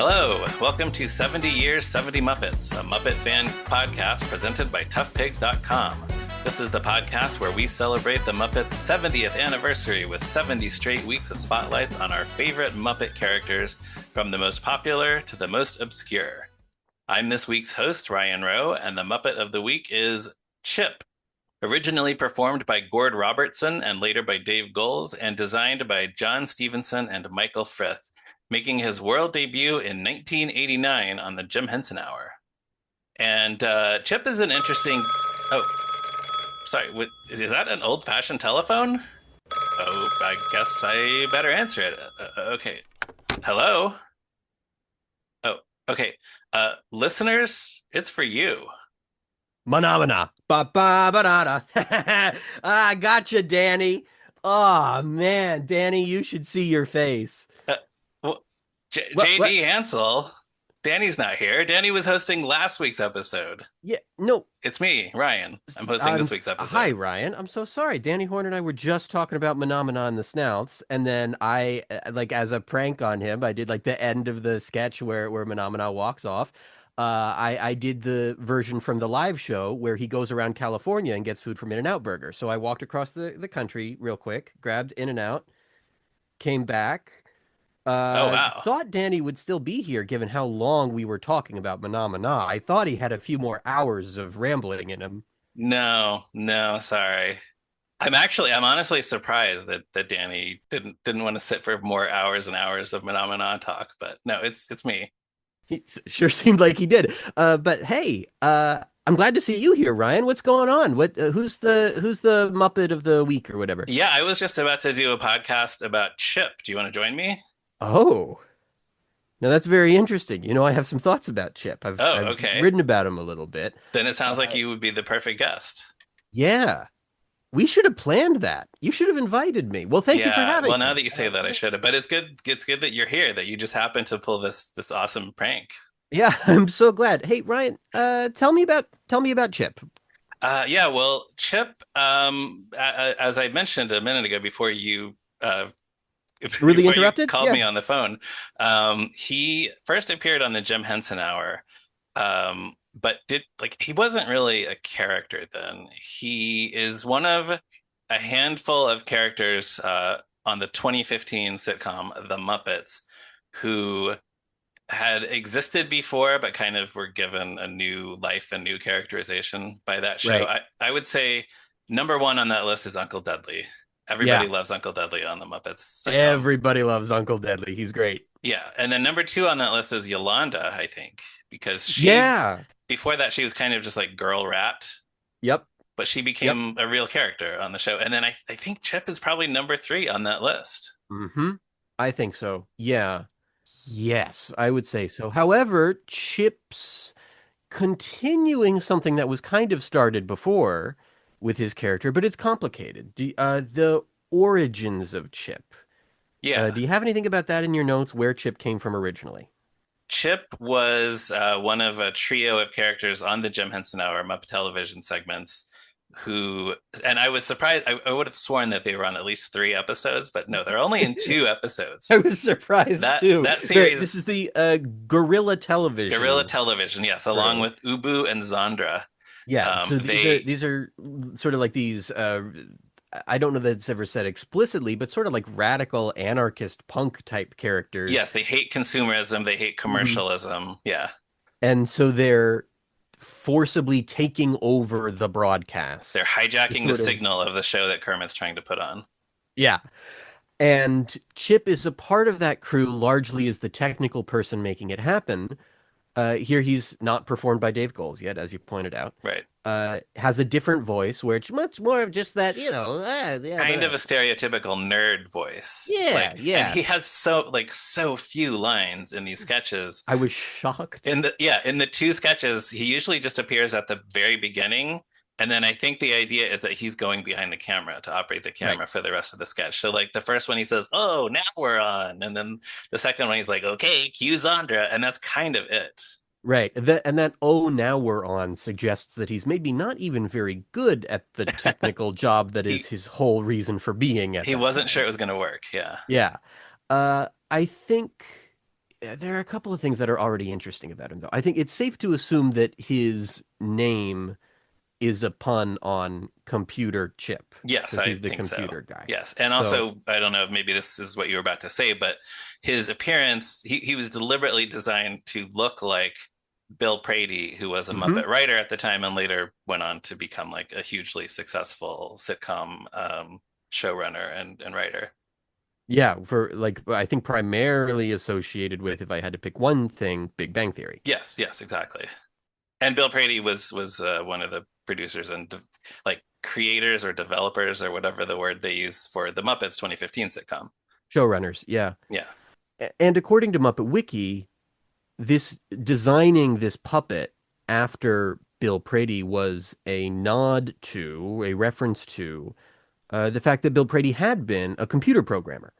Hello, welcome to 70 Years, 70 Muppets, a Muppet fan podcast presented by toughpigs.com. This is the podcast where we celebrate the Muppets' 70th anniversary with 70 straight weeks of spotlights on our favorite Muppet characters, from the most popular to the most obscure. I'm this week's host, Ryan Roe, and the Muppet of the week is Chip. Originally performed by Gord Robertson and later by Dave Goelz, and designed by John Stevenson and Michael Frith, making his world debut in 1989 on the Jim Henson Hour. And Chip is an interesting... Oh, sorry, is that an old-fashioned telephone? Oh, I guess I better answer it. Okay. Hello? Oh, okay. Listeners, it's for you. Phenomena. Ba-ba-ba-da-da. I gotcha, Danny. Oh, man. Danny, you should see your face. Well, JD Hansel, Danny's not here. Danny was hosting last week's episode. Yeah, no. It's me, Ryan. I'm hosting this week's episode. Hi, Ryan. I'm so sorry. Danny Horn and I were just talking about Phenomena and the Snouts, and then I, as a prank on him, I did the end of the sketch where Phenomena walks off. I did the version from the live show where he goes around California and gets food from In-N-Out Burger. So I walked across the country real quick, grabbed In-N-Out, came back. Oh, wow. Thought Danny would still be here given how long we were talking about Phenomena. I thought he had a few more hours of rambling in him. No, sorry. I'm honestly surprised that Danny didn't want to sit for more hours and hours of Phenomena talk, but no, it's me. It sure seemed like he did. But hey, I'm glad to see you here, Ryan. What's going on? Who's the Muppet of the week or whatever? Yeah, I was just about to do a podcast about Chip. Do you want to join me? Oh, now that's very interesting. You know, I have some thoughts about Chip. I've okay. written about him a little bit. Then it sounds like you would be the perfect guest. Yeah, we should have planned that. You should have invited me. Well, thank you for having me. Well, now that you say that, I should have. But it's good. It's good that you're here. That you just happened to pull this awesome prank. Yeah, I'm so glad. Hey, Ryan, tell me about Chip. Yeah. Well, Chip, as I mentioned a minute ago, before you Really interrupted? Called me on the phone. He first appeared on the Jim Henson Hour, but he wasn't really a character then. He is one of a handful of characters on the 2015 sitcom The Muppets who had existed before, but kind of were given a new life and new characterization by that show. Right. I would say number one on that list is Uncle Dudley. Everybody loves Uncle Dudley on the Muppets sitcom. Everybody loves Uncle Dudley. He's great. Yeah. And then number two on that list is Yolanda, I think, because before that, she was kind of just like girl rat. Yep. But she became a real character on the show. And then I think Chip is probably number three on that list. Mm-hmm. I think so. Yeah. Yes, I would say so. However, Chip's continuing something that was kind of started before with his character, but it's complicated. The origins of Chip. Yeah. Do you have anything about that in your notes, where Chip came from originally? Chip was one of a trio of characters on the Jim Henson Hour Muppet television segments and I was surprised. I would have sworn that they were on at least 3 episodes, but no, they're only in 2 episodes. I was surprised too. That series. This is the Gorilla Television. Gorilla Television, yes, along with Ubu and Zandra. Yeah, so these are sort of like these. I don't know that it's ever said explicitly, but sort of like radical anarchist punk type characters. Yes, they hate consumerism. They hate commercialism. Mm-hmm. Yeah, and so they're forcibly taking over the broadcast. They're hijacking the signal of the show that Kermit's trying to put on. Yeah. And Chip is a part of that crew largely as the technical person making it happen. Here he's not performed by Dave Goelz yet, as you pointed out. Right. Has a different voice, where it's much more of just that, kind of a stereotypical nerd voice. Yeah, yeah. And he has so few lines in these sketches. I was shocked. In the 2 sketches, he usually just appears at the very beginning. And then I think the idea is that he's going behind the camera to operate the camera for the rest of the sketch. So the first one he says, "Oh, now we're on." And then the second one he's like, "Okay, cue Zandra." And that's kind of it. Right. That "oh, now we're on" suggests that he's maybe not even very good at the technical job that is his whole reason for being at He wasn't sure it was going to work. Yeah. Yeah. I think there are a couple of things that are already interesting about him, though. I think it's safe to assume that his name is a pun on computer chip Yes, because I he's the think so. computer guy. Yes. And So, also, I don't know, maybe this is what you were about to say, but his appearance, he was deliberately designed to look like Bill Prady, who was a mhm. Muppet writer at the time and later went on to become like a hugely successful sitcom showrunner and writer. Yeah, for like I think primarily associated with, if I had to pick one thing, Big Bang Theory. Yes, yes, exactly. And Bill Prady was one of the producers and like creators or developers or whatever the word they use for the Muppets 2015 sitcom. Showrunners, yeah. Yeah, And according to Muppet Wiki, this designing this puppet after Bill Prady was a nod to, a reference to the fact that Bill Prady had been a computer programmer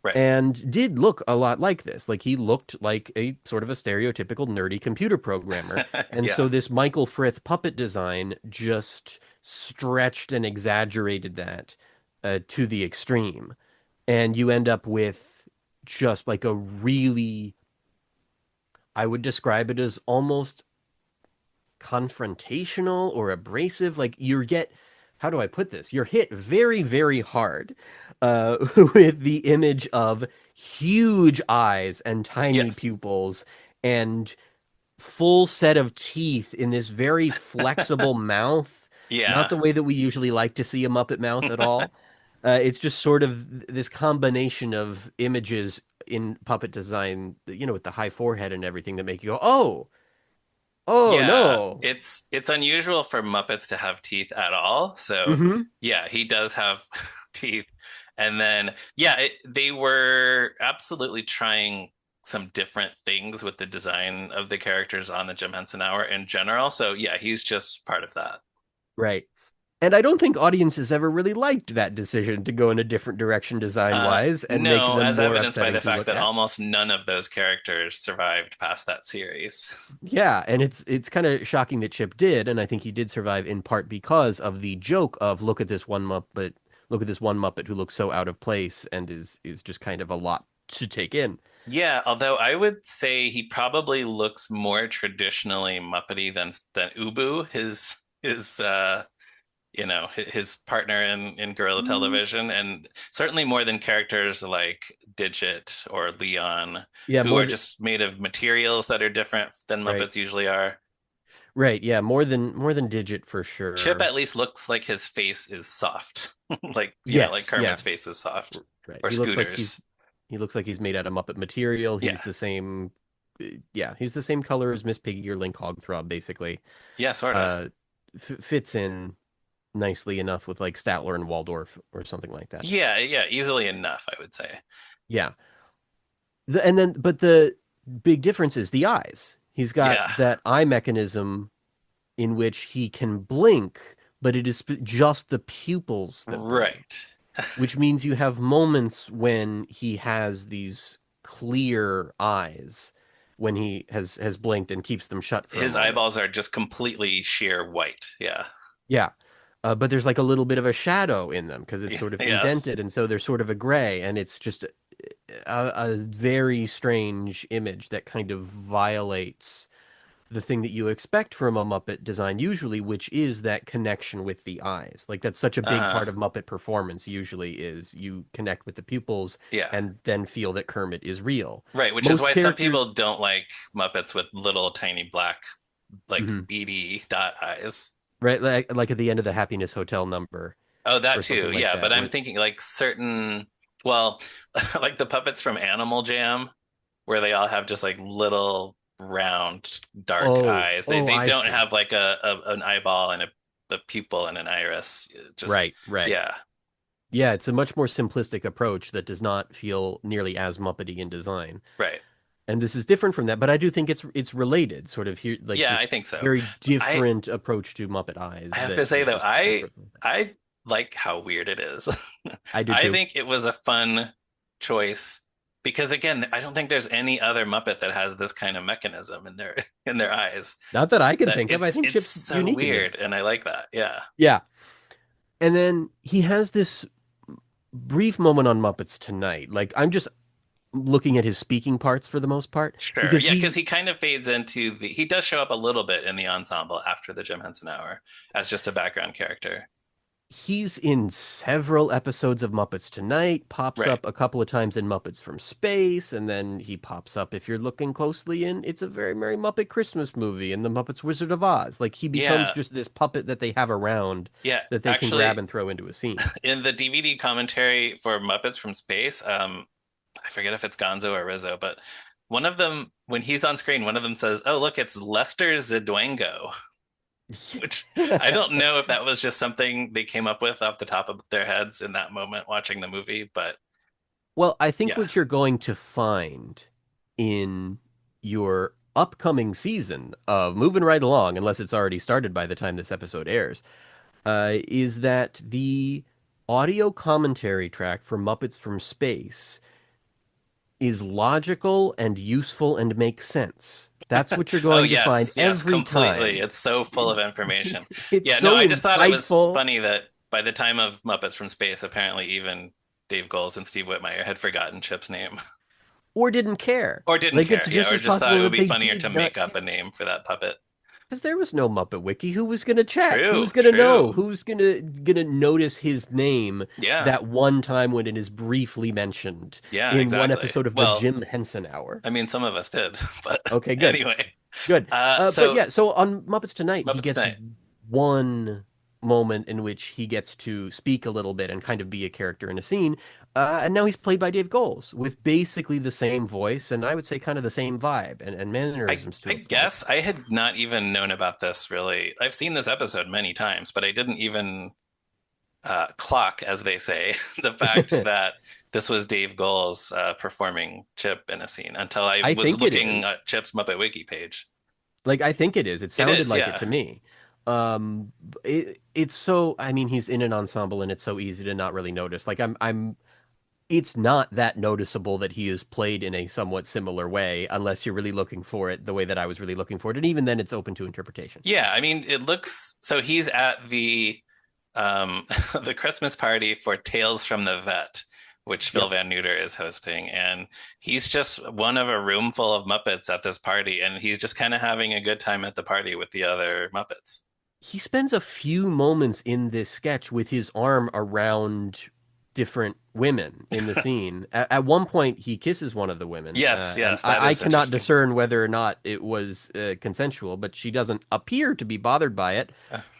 right. and did look a lot like this. Like he looked like a sort of a stereotypical nerdy computer programmer. And Yeah. so this Michael Frith puppet design just stretched and exaggerated that to the extreme. And you end up with just like a really, I would describe it as almost confrontational or abrasive. Like you get, how do I put this? You're hit very, very hard with the image of huge eyes and tiny Yes. pupils and full set of teeth in this very flexible mouth. Not Yeah. the way that we usually like to see a Muppet mouth at all. It's just sort of this combination of images in puppet design, with the high forehead and everything that make you go, oh, oh Yeah, no. it's unusual for Muppets to have teeth at all. So, Hmm. yeah, he does have teeth. And then, yeah, they were absolutely trying some different things with the design of the characters on the Jim Henson Hour in general. So, yeah, he's just part of that. Right. And I don't think audiences ever really liked that decision to go in a different direction design wise and make No, them as more evidenced by upsetting the to fact look that at. almost none of those characters survived past that series. Yeah, and it's kind of shocking that Chip did, and I think he did survive in part because of the joke of look at this one Muppet who looks so out of place and is just kind of a lot to take in. Yeah, although I would say he probably looks more traditionally Muppety than Ubu, his partner in Gorilla Mm, Television, and certainly more than characters like Digit or Leon, yeah, who are just made of materials that are different than right. Muppets usually are. Right, yeah, more than Digit for Chip sure. at least looks like his face is soft, like Yes, yeah. Kermit's face is soft, Right. or Scooter's. He looks like he's made out of Muppet material. Yeah, He's the same yeah, he's the same color as Miss Piggy or Link Hogthrob basically. yeah, sort of. Uh f fits in nicely enough with like Statler and Waldorf or something like that. Yeah, yeah, easily enough, I would say. Yeah. But the big difference is the eyes. He's got Yeah, that eye mechanism in which he can blink, but it is just the pupils that blink, right. which means you have moments when he has these clear eyes when he has blinked and keeps them shut for a His moment. eyeballs are just completely sheer white. Yeah. Yeah. But there's like a little bit of a shadow in them because it's sort of Yes. indented, and so they're sort of a gray, and it's just a very strange image that kind of violates the thing that you expect from a Muppet design usually, which is that connection with the eyes. Like that's such a big Uh-huh. part of Muppet performance usually is you connect with the pupils Yeah. and then feel that Kermit is real. Right, which is Most why some characters, people don't like Muppets with little tiny black, like mhm, beady dot eyes. right? Like at the end of the Happiness Hotel number Oh, that or too. something like Yeah, but that, I'm where thinking like well, like the puppets from Animal Jam, where they all have just like little round dark eyes. They oh, they I don't see. have like an eyeball and a pupil and an iris. Just Right, right. yeah, Yeah, it's a much more simplistic approach that does not feel nearly as Muppety in design. right. And this is different from that, but I do think it's related, sort of here, like Yeah, I this think so. very I different approach to Muppet I Eyes have to that say that though, just works I perfectly. I like how weird it is. I do I too. think it was a fun choice because again, I don't think there's any other Muppet that has this kind of mechanism in their in their eyes. Not that I can That think of. I think it's Chip's so unique in weird, this. and I like that. Yeah. Yeah. And then he has this brief moment on Muppets Tonight. Like I'm just looking at his speaking parts for the most part, Sure. because Yeah, because he he kind of fades into he does show up a little bit in the ensemble after the Jim Henson Hour as just a background character. he's in several episodes of Muppets Tonight, pops Right. up a couple of times in Muppets from Space, and then he pops up if you're looking closely in It's a Very Merry Muppet Christmas Movie and the Muppets Wizard of Oz. Like he becomes Yeah. just this puppet that they have around Yeah. that they can grab Actually, and throw into a scene. in the DVD commentary for Muppets from Space, I forget if it's Gonzo or Rizzo, but one of them, when he's on screen, one of them says, "Oh, look, it's Lester Zedwango," which I don't know if that was just something they came up with off the top of their heads in that moment watching the movie, but Well, I think yeah. what you're going to find in your upcoming season of moving right along, unless it's already started by the time this episode airs, is that the audio commentary track for Muppets from Space is logical and useful and makes sense. That's what you're Oh, going to find yes, yes, every completely. time. It's so full of information. It's Yeah, no, so I just thought it was insightful. funny that by the time of Muppets from Space, apparently even Dave Goelz and Steve Whitmire had forgotten Chip's name. Or didn't care. Or didn't Like care, it's yeah, just or as just thought possible it would that be they funnier to did make not up a care. name for that puppet. Because there was no Muppet Wiki. Who was gonna check? True, Who's gonna know? true. Who's gonna notice his name Yeah, that one time when it is briefly mentioned yeah, in one exactly. episode of the Well, Jim Henson Hour? I mean, some of us did, but Okay, good. anyway. Good. But So yeah, so on Muppets Tonight, he Muppets gets Tonight. one moment in which he gets to speak a little bit and kind of be a character in a scene. And now he's played by Dave Goelz with basically the same voice and I would say kind of the same vibe and mannerisms to I a point. guess I had not even known about this really. I've seen this episode many times, but I didn't even clock, as they say, the fact that this was Dave Goelz performing Chip in a scene until I I was think it looking is. at Chip's Muppet Wiki page. Like I think it is. It It sounded is, like it yeah. to me. It's so I mean he's in an ensemble and it's so easy to not really notice. Like I'm it's not that noticeable that he is played in a somewhat similar way unless you're really looking for it the way that I was really looking for it. And even then it's open to interpretation. Yeah, I mean, it looks so he's at the the Christmas party for Tales from the Vet, which Phil Yep. Van Neuter is hosting, and he's just one of a room full of Muppets at this party, and he's just kind of having a good time at the party with the other Muppets. He spends a few moments in this sketch with his arm around different women in the scene. At one point, he kisses one of the women, Yes, and yes, that I is cannot interesting. discern whether or not it was consensual, but she doesn't appear to be bothered by it.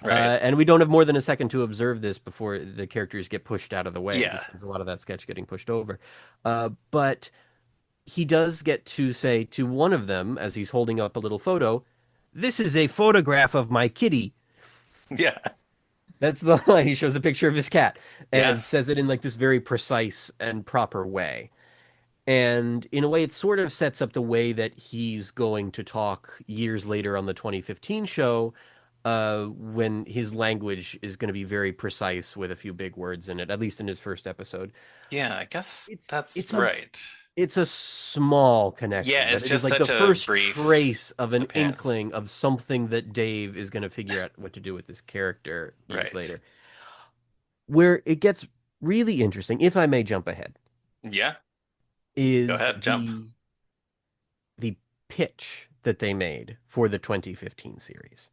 Right. And we don't have more than a second to observe this before the characters get pushed out of the way. He Yeah. spends a lot of that sketch getting pushed over. But he does get to say to one of them, as he's holding up a little photo, "This is a photograph of my kitty." Yeah. That's the line. He shows a picture of his cat Yeah. and says it in like this very precise and proper way. And in a way, it sort of sets up the way that he's going to talk years later on the 2015 show, when his language is going to be very precise with a few big words in it, at least in his first episode. Yeah, I guess It's that's it's a right. it's a small Yeah, connection, it's but it is just like the such a first brief trace of an appearance. inkling of something that Dave is going to figure out what to do with this character years Right. later. Where it gets really interesting, if I may jump ahead, Yeah, go is ahead, jump. the pitch that they made for the 2015 series.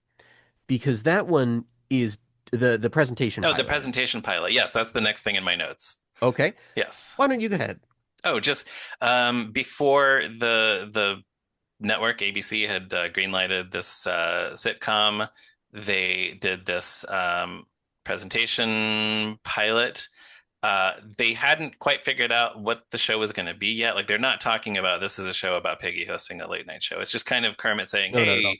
Because that one is the presentation Oh, the pilot is. presentation pilot. Yes, that's the next thing in my notes. Okay. Yes. Why don't you go ahead? Oh, just before the network ABC had greenlighted this sitcom, they did this presentation pilot. They hadn't quite figured out what the show was going to be yet. Like they're not talking about this is a show about Piggy hosting a late night show. It's just kind of Kermit saying, No, not at "Hey, all.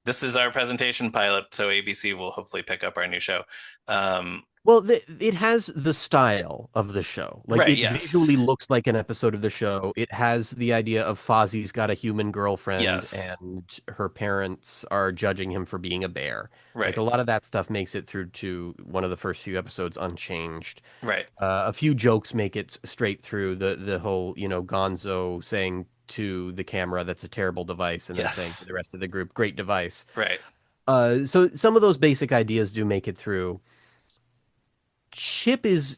this is our presentation pilot, so ABC will hopefully pick up our new show." Um, Well, it has the style of the show. Like right? it Yes. visually looks like an episode of the show. It has the idea of Fozzie's got a human girlfriend Yes. and her parents are judging him for being a bear. Like a Right. lot of that stuff makes it through to one of the first few episodes unchanged. Right. A few jokes make it straight through the whole, Gonzo saying to the camera that's a terrible device and then saying to Yes. the rest of the group, great device. Right. So some of those basic ideas do make it through. Chip is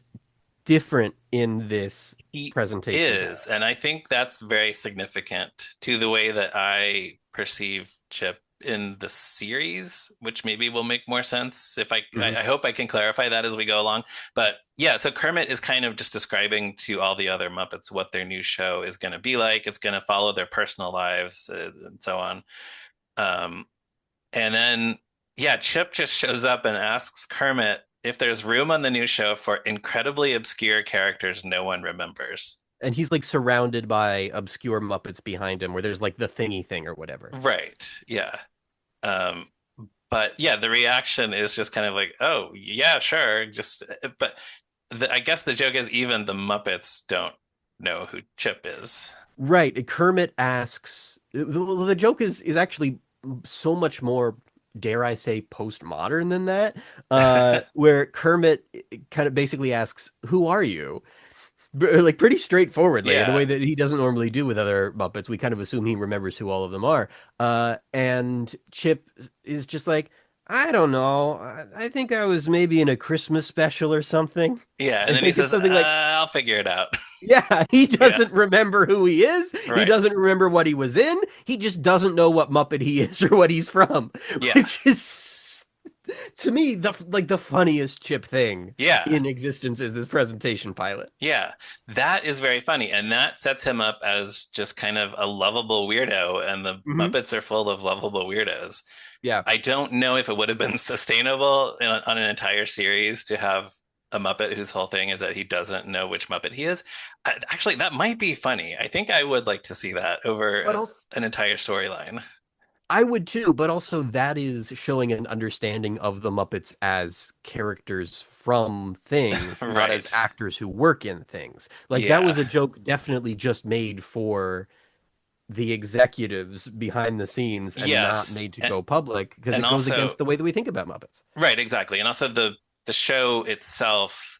different in this He presentation is, pilot. and I think that's very significant to the way that I perceive Chip in the series, which maybe will make more sense if Hmm. I hope I can clarify that as we go along. But yeah, so Kermit is kind of just describing to all the other Muppets what their new show is going to be like. It's going to follow their personal lives and so on. Um, and then, yeah, Chip just shows up and asks Kermit if there's room on the new show for incredibly obscure characters no one remembers. And he's like surrounded by obscure Muppets behind him, where there's like the thingy thing or whatever. Right. Yeah. Um, but yeah, the reaction is just kind of like, oh, yeah, sure. But I guess the joke is even the Muppets don't know who Chip is. Right. Kermit asks the joke is actually so much more, dare I say, postmodern than that. Where Kermit kind of basically asks, "Who are you?" Like pretty straightforwardly in a way Yeah. that he doesn't normally do with other Muppets. We kind of assume he remembers who all of them are. And Chip is just like, I don't know. I think I was maybe in a Christmas special or something. Yeah. And And then he like it's says, something like, I'll figure it out. yeah, he Yeah. doesn't remember who he is. He Right. doesn't remember what he was in. He just doesn't know what Muppet he is or what he's from, Yeah. which is to me the funniest Chip thing Yeah. in existence is this presentation pilot. Yeah, that is very funny. And that sets him up as just kind of a lovable weirdo. And the Hmm. Muppets are full of lovable weirdos. Yeah. I don't know if it would have been sustainable on an entire series to have a Muppet whose whole thing is that he doesn't know which Muppet he is. Actually, that might be funny. I think I would like to see that over But also, an entire storyline. I would too, but also that is showing an understanding of the Muppets as characters from things, not as Right. actors who work in things. Like that Yeah. was a joke definitely just made for the executives behind the scenes and not Yes. made to go public because And it goes also, against the way that we think about Muppets. right, exactly. And also the show itself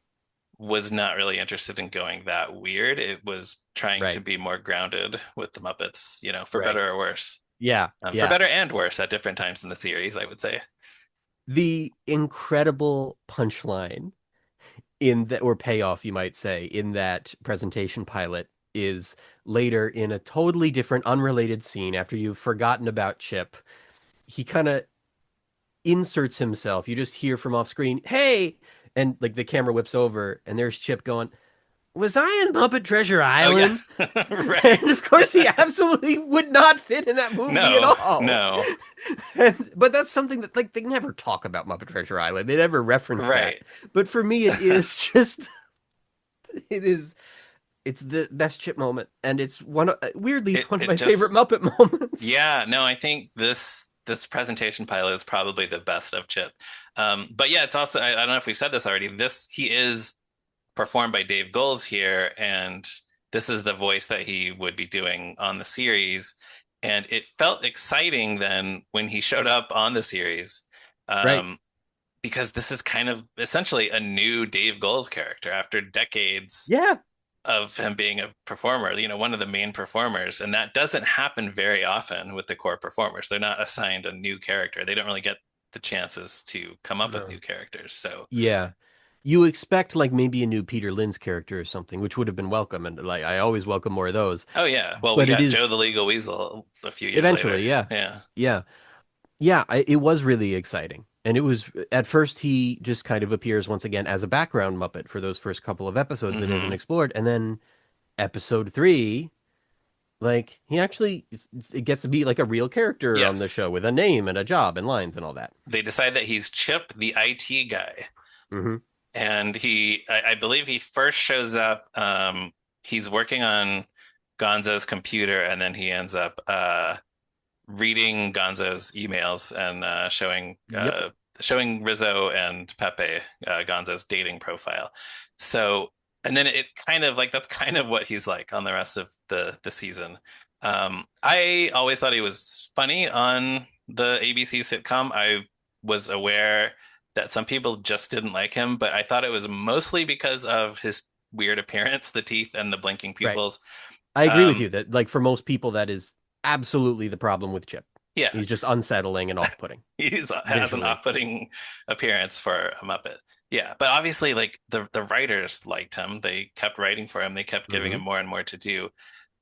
was not really interested in going that weird. It was trying to Right. be more grounded with the Muppets, for Right. better or worse. Yeah. For Yeah. better and worse at different times in the series, I would say. The incredible punchline in that, or payoff, you might say, in that presentation pilot is later in a totally different, unrelated scene after you've forgotten about Chip. He kind of inserts himself. You just hear from off screen, hey, and like the camera whips over, and there's Chip going, was I in Muppet Treasure Oh yeah, Island? And right. of course, he absolutely would not fit in that movie at No, all. no, But that's something that like they never talk about Muppet Treasure Island. They never reference that. right. But for me, it is just it is it's the best Chip moment, and it's weirdly it's one of It my favorite just Muppet moments. yeah. No, I think this presentation pilot is probably the best of Chip. But yeah, it's also I don't know if we've said this already. This he is performed by Dave Goelz here, and this is the voice that he would be doing on the series. And it felt exciting then when he showed up on the series, Right? um, because this is kind of essentially a new Dave Goelz character after decades Yeah. of him being a performer, one of the main performers. And that doesn't happen very often with the core performers. They're not assigned a new character. They don't really get the chances to come up with No. new characters. So Yeah. You expect like maybe a new Peter Lin's character or something, which would have been welcome, and like I always welcome more of those. oh yeah. Well, we But it got Joe the is Legal Weasel a few years later. eventually, yeah, Yeah. yeah, yeah. It was really exciting, and it was at first he just kind of appears once again as a background Muppet for those first couple of episodes and isn't Hmm. explored, and then episode three, like he actually it gets to be like a real character on the Yes. show with a name and a job and lines and all that. They decide that he's Chip, the IT guy. Hmm. And I believe he first shows up. He's working on Gonzo's computer, and then he ends up reading Gonzo's emails and Yep. showing Rizzo and Pepe Gonzo's dating profile. So, and then it kind of like that's kind of what he's like on the rest of the season. I always thought he was funny on the ABC sitcom. I was aware that some people just didn't like him, but I thought it was mostly because of his weird appearance, the teeth and the blinking Right. pupils. I agree with Um, you that like for most people that is absolutely the problem with Chip. yeah, He's just unsettling and off-putting he has an visually. off-putting appearance for a Muppet. Yeah, but obviously, like the writers liked him. They kept writing for him. They kept giving Hmm. him more and more to do.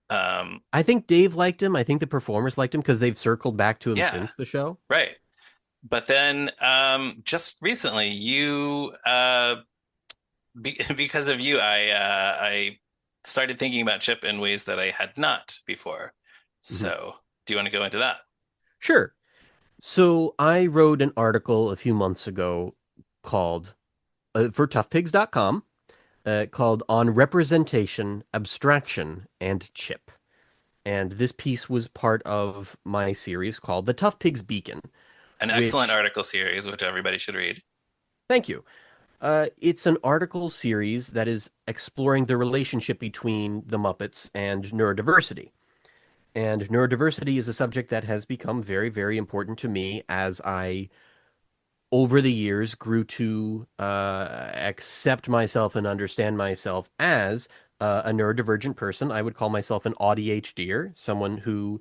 Um, I think Dave liked him. I think the performers liked him because they've circled back to him yeah, since the show. right. But then, just recently, because of you, I started thinking about Chip in ways that I had not before. Mhm. So, do you want to go into that? Sure. So I wrote an article a few months ago called for toughpigs.com called On Representation, Abstraction, and Chip. And this piece was part of my series called The Tough Pigs Beacon, An excellent which, article series, which everybody should read. thank you. It's an article series that is exploring the relationship between the Muppets and neurodiversity. And neurodiversity is a subject that has become very, very important to me as I over the years grew to accept myself and understand myself as a neurodivergent person. I would call myself an ADHDer, someone who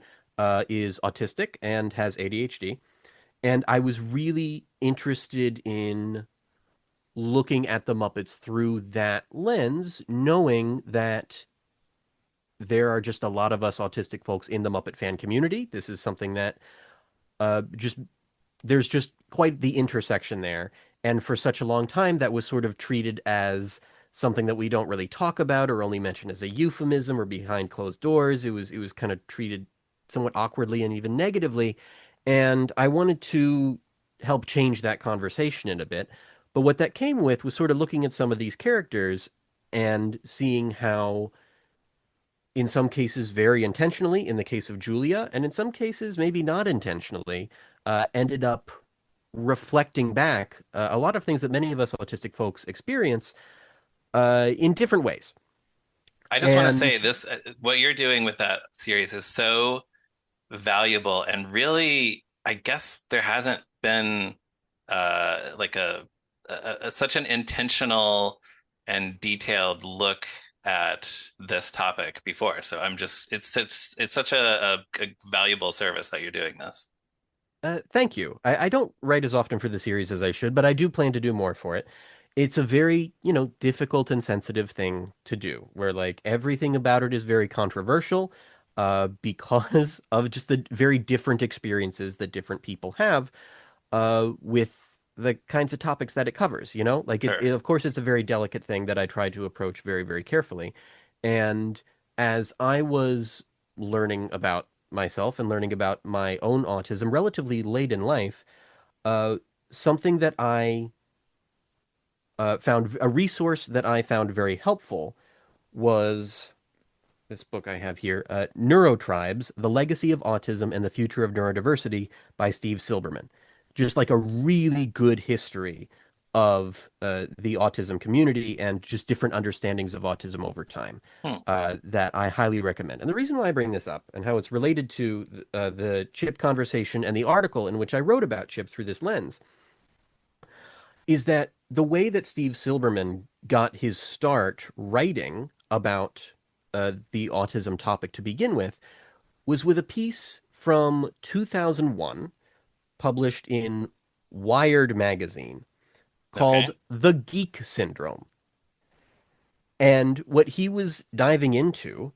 is autistic and has ADHD. And I was really interested in looking at the Muppets through that lens, knowing that there are just a lot of us autistic folks in the Muppet fan community. This is something that just there's just quite the intersection there. And for such a long time, that was sort of treated as something that we don't really talk about or only mention as a euphemism or behind closed doors. It was kind of treated somewhat awkwardly and even negatively. And I wanted to help change that conversation in a bit. But what that came with was sort of looking at some of these characters and seeing how in some cases very intentionally, in the case of Julia, and in some cases maybe not intentionally, ended up reflecting back a lot of things that many of us autistic folks experience in different ways. I just want to say And this, what you're doing with that series is so valuable and really, I guess there hasn't been like such an intentional and detailed look at this topic before. So it's such a valuable service that you're doing this. thank you. I don't write as often for the series as I should, but I do plan to do more for it. It's a very, difficult and sensitive thing to do, where like everything about it is very controversial, because of just the very different experiences that different people have with the kinds of topics that it covers, Like Sure. of course it's a very delicate thing that I try to approach very, very carefully. And as I was learning about myself and learning about my own autism relatively late in life, uh, something that I found a resource that I found very helpful was this book I have here, Neurotribes, The Legacy of Autism and the Future of Neurodiversity by Steve Silberman. Just like a really good history of the autism community and just different understandings of autism over time Hmm. that I highly recommend. And the reason why I bring this up and how it's related to the Chip conversation and the article in which I wrote about Chip through this lens is that the way that Steve Silberman got his start writing about the autism topic to begin with was with a piece from 2001 published in Wired magazine Okay. called The Geek Syndrome. And what he was diving into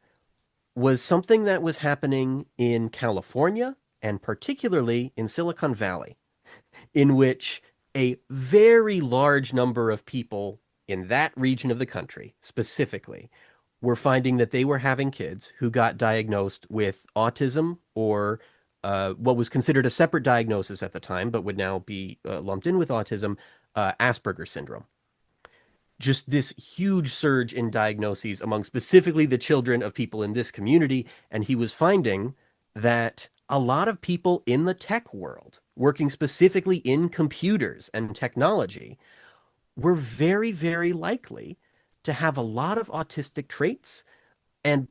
was something that was happening in California and particularly in Silicon Valley, in which a very large number of people in that region of the country specifically were finding that they were having kids who got diagnosed with autism or what was considered a separate diagnosis at the time, but would now be lumped in with autism, Asperger's syndrome. Just this huge surge in diagnoses among specifically the children of people in this community. And he was finding that a lot of people in the tech world, working specifically in computers and technology, were very, very likely to have a lot of autistic traits and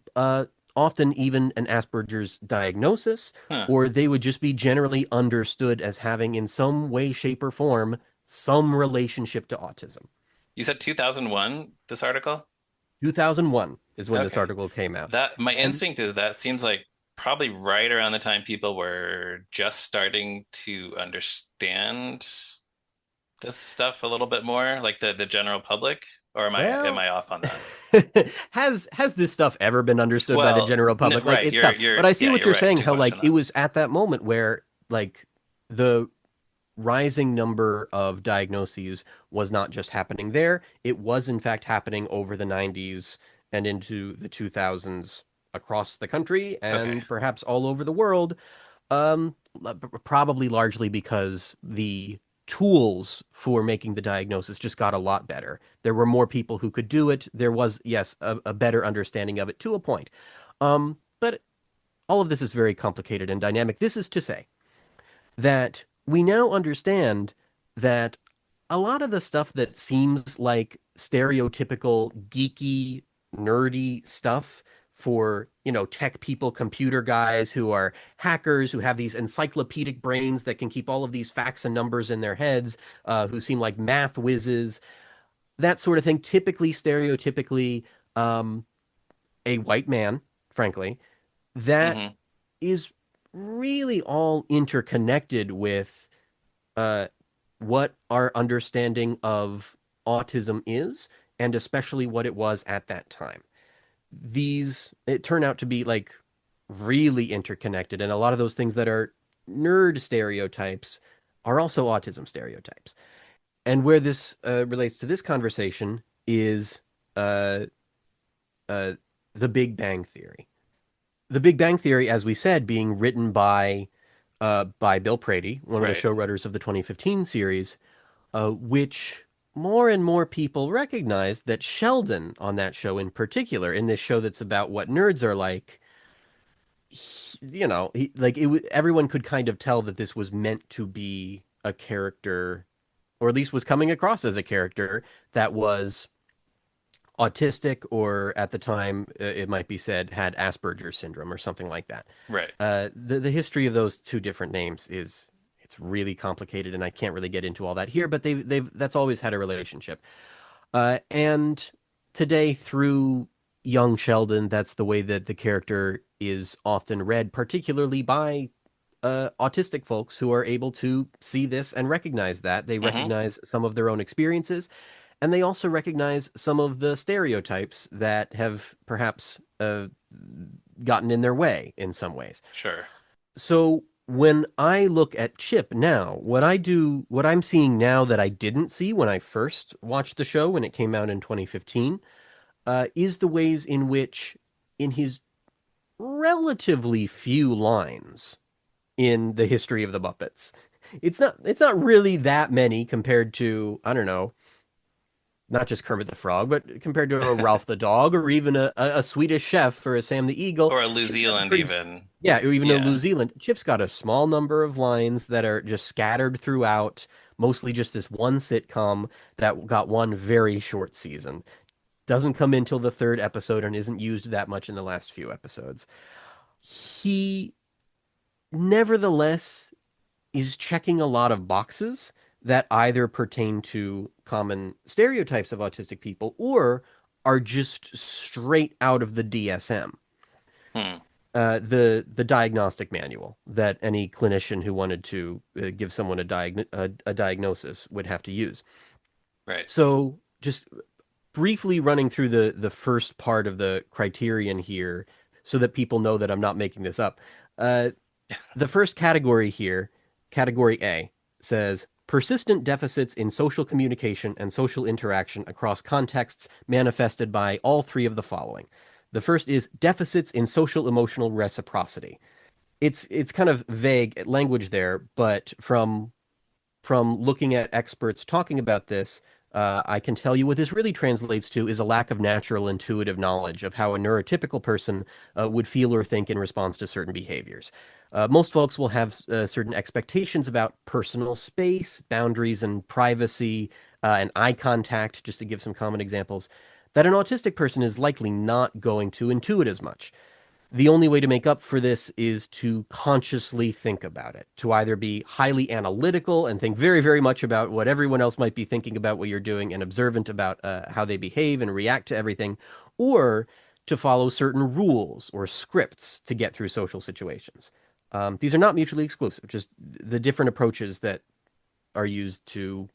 often even an Asperger's diagnosis, Huh. or they would just be generally understood as having, in some way, shape, or form, some relationship to autism. You said 2001, this article? 2001 is when this Okay. article came out. That my And instinct is that seems like probably right around the time people were just starting to understand this stuff a little bit more, like the general public, or am Well, I off on that? has this stuff ever been understood by the Well, general public? Like right, it's tough. you're But I see yeah, what you're you're right saying, to how like question it that. was at that moment where like the rising number of diagnoses was not just happening there, it was in fact happening over the 90s and into the 2000s across the country Okay. and perhaps all over the world. Um, Probably largely because the tools for making the diagnosis just got a lot better. There were more people who could do it. There was, yes, a better understanding of it to a point. But all of this is very complicated and dynamic. This is to say that we now understand that a lot of the stuff that seems like stereotypical geeky, nerdy stuff for, tech people, computer guys who are hackers, who have these encyclopedic brains that can keep all of these facts and numbers in their heads, who seem like math whizzes, that sort of thing, typically, stereotypically, um, a white man, frankly, that Hmm. is really all interconnected with uh, what our understanding of autism is, and especially what it was at that time. It turn out to be like really interconnected, and a lot of those things that are nerd stereotypes are also autism stereotypes. And where this relates to this conversation is uh, uh, the Big Bang Theory. The Big Bang Theory, as we said, being written by Bill Prady, one of the Right. showrunners of the 2015 series, which more and more people recognize that Sheldon on that show in particular, in this show that's about what nerds are like, like everyone could kind of tell that this was meant to be a character, or at least was coming across as a character that was autistic, or at the time, it might be said, had Asperger's syndrome or something like that. Right. The history of those two different names is it's really complicated, and I can't really get into all that here. But they've that's always had a relationship. And today, through young Sheldon, that's the way that the character is often read, particularly by autistic folks who are able to see this and recognize that. They Hmm. recognize some of their own experiences, and they also recognize some of the stereotypes that have perhaps gotten in their way in some ways. Sure. So when I look at Chip now, what I'm seeing now that I didn't see when I first watched the show when it came out in 2015, is the ways in which, in his relatively few lines in the history of the Muppets, it's not really that many compared to, I don't know, not just Kermit the Frog, but compared to a Ralph the Dog, or even a Swedish Chef or a Sam the Eagle. Or a New Chip's got a Zealand pretty, even. yeah, or even a New Yeah. Zealand. Chip's got a small number of lines that are just scattered throughout, mostly just this one sitcom that got one very short season. Doesn't come in till the third episode and isn't used that much in the last few episodes. He nevertheless is checking a lot of boxes that either pertain to common stereotypes of autistic people or are just straight out of the DSM, Hmm. the diagnostic manual that any clinician who wanted to give someone a diagnosis would have to use. Right. So just briefly running through the first part of the criterion here so that people know that I'm not making this up. Uh, the first category here, category A, says persistent deficits in social communication and social interaction across contexts manifested by all three of the following. The first is deficits in social emotional reciprocity. It's kind of vague language there, but from looking at experts talking about this, I can tell you what this really translates to is a lack of natural intuitive knowledge of how a neurotypical person would feel or think in response to certain behaviors. Most folks will have certain expectations about personal space, boundaries, and privacy, and eye contact, just to give some common examples, that an autistic person is likely not going to intuit as much. The only way to make up for this is to consciously think about it, to either be highly analytical and think very, very much about what everyone else might be thinking about what you're doing and observant about how they behave and react to everything, or to follow certain rules or scripts to get through social situations. These are not mutually exclusive, just the different approaches that are used to